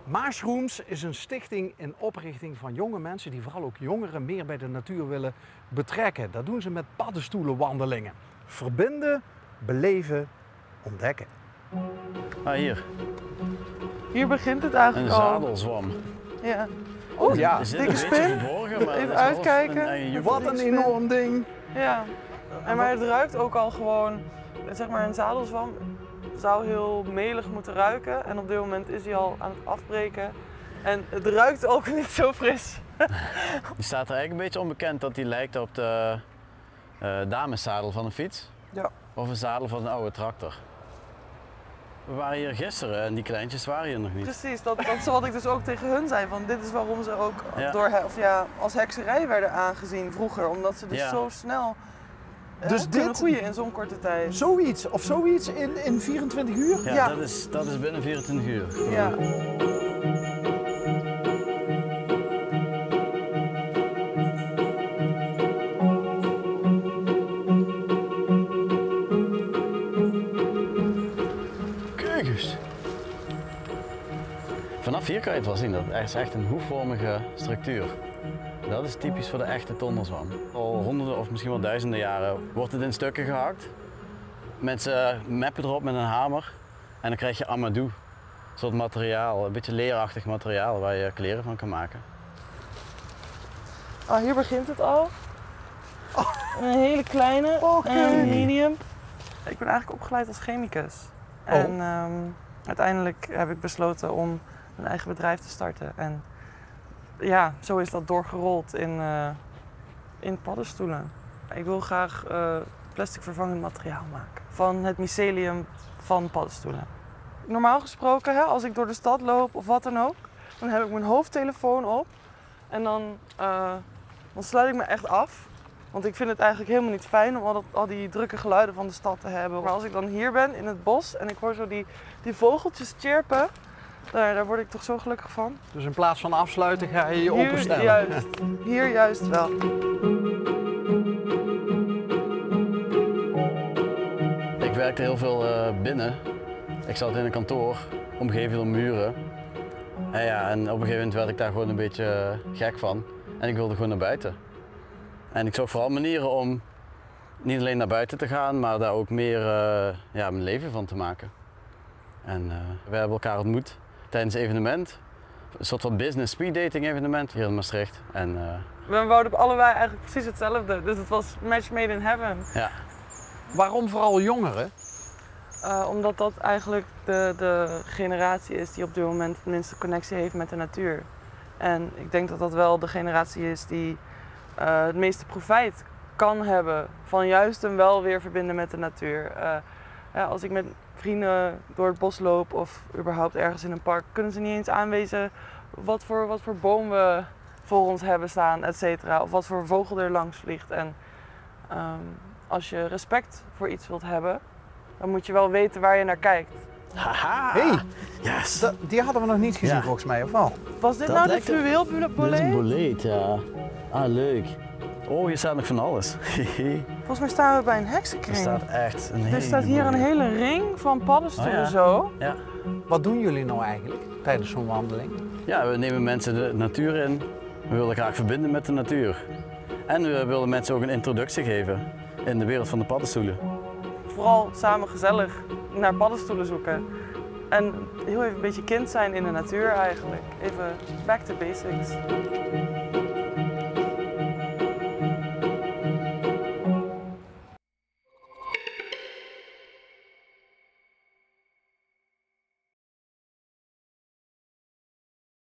Maasrooms is een stichting in oprichting van jonge mensen die vooral ook jongeren meer bij de natuur willen betrekken. Dat doen ze met paddenstoelenwandelingen. Verbinden, beleven, ontdekken. Ah, hier. Hier begint het eigenlijk Een al. zadelzwam. Ja. Oeh, Ja, Er zit dikke een beetje spin. verborgen, maar Even dat is wel uitkijken. een eigen Wat joekel. een enorm ding. Ja. En maar het ruikt ook al gewoon, zeg maar een zadelzwam zou heel melig moeten ruiken. En op dit moment is hij al aan het afbreken. En het ruikt ook niet zo fris. Die staat er eigenlijk een beetje onbekend dat die lijkt op de dameszadel van een fiets. Ja. Of een zadel van een oude tractor. We waren hier gisteren en die kleintjes waren hier nog niet. Precies, dat is wat ik dus ook tegen hun zei. Van dit is waarom ze ook Ja. als hekserij werden aangezien vroeger. Omdat ze dus Ja. zo snel Dus kunnen dit- groeien in zo'n korte tijd. Zoiets in 24 uur? Ja, Ja. Dat is binnen 24 uur. Ja. Kijk eens. Vanaf hier kan je het wel zien, dat is echt een hoefvormige structuur. Dat is typisch voor de echte tondelzwam. Al honderden of misschien wel duizenden jaren wordt het in stukken gehakt. Mensen meppen erop met een hamer en dan krijg je amadou. Een soort materiaal, een beetje leerachtig materiaal waar je kleren van kan maken. Ah, hier begint het al. Een hele kleine, Oké. een medium. Ik ben eigenlijk opgeleid als chemicus. En uiteindelijk heb ik besloten om een eigen bedrijf te starten. En ja, zo is dat doorgerold in paddenstoelen. Ik wil graag plastic vervangend materiaal maken van het mycelium van paddenstoelen. Normaal gesproken, hè, als ik door de stad loop of wat dan ook, dan heb ik mijn hoofdtelefoon op en dan sluit ik me echt af. Want ik vind het eigenlijk helemaal niet fijn om al die drukke geluiden van de stad te hebben. Maar als ik dan hier ben in het bos en ik hoor zo die vogeltjes chirpen, daar word ik toch zo gelukkig van. Dus in plaats van afsluiten ga je je Hier openstellen. hier juist wel. Ik werkte heel veel binnen. Ik zat in een kantoor, omgeven door muren. En op een gegeven moment werd ik daar gewoon een beetje gek van. En ik wilde gewoon naar buiten. En ik zocht vooral manieren om niet alleen naar buiten te gaan, maar daar ook meer mijn leven van te maken. En we hebben elkaar ontmoet tijdens een evenement. Een soort van business speed dating evenement hier in Maastricht. En, We wouden allebei eigenlijk precies hetzelfde. Dus het was match made in heaven. ja. Waarom vooral jongeren? Omdat dat eigenlijk de generatie is die op dit moment het minste connectie heeft met de natuur. En ik denk dat dat wel de generatie is die het meeste profijt kan hebben van juist een wel weer verbinden met de natuur. Als ik met vrienden door het bos loop of überhaupt ergens in een park, kunnen ze niet eens aanwijzen wat voor boom we voor ons hebben staan, et cetera. Of wat voor vogel er langs vliegt. En als je respect voor iets wilt hebben, dan moet je wel weten waar je naar kijkt. Haha! Hey, Yes! die hadden we nog niet gezien Ja. volgens mij, of wel? Was dit Dat nou de lijkt op- fluweelbolet? Dit is een boleet, ja. Ah, leuk. Oh, hier staat nog van alles. Volgens mij staan we bij een Er heksenkring. staat echt een hele Er staat hier een hele ring van paddenstoelen Oh ja. zo. Ja. Wat doen jullie nou eigenlijk tijdens zo'n wandeling? Ja, we nemen mensen de natuur in. We willen graag verbinden met de natuur. En we willen mensen ook een introductie geven in de wereld van de paddenstoelen. Vooral samen gezellig naar paddenstoelen zoeken. En heel even een beetje kind zijn in de natuur eigenlijk. Even back to basics.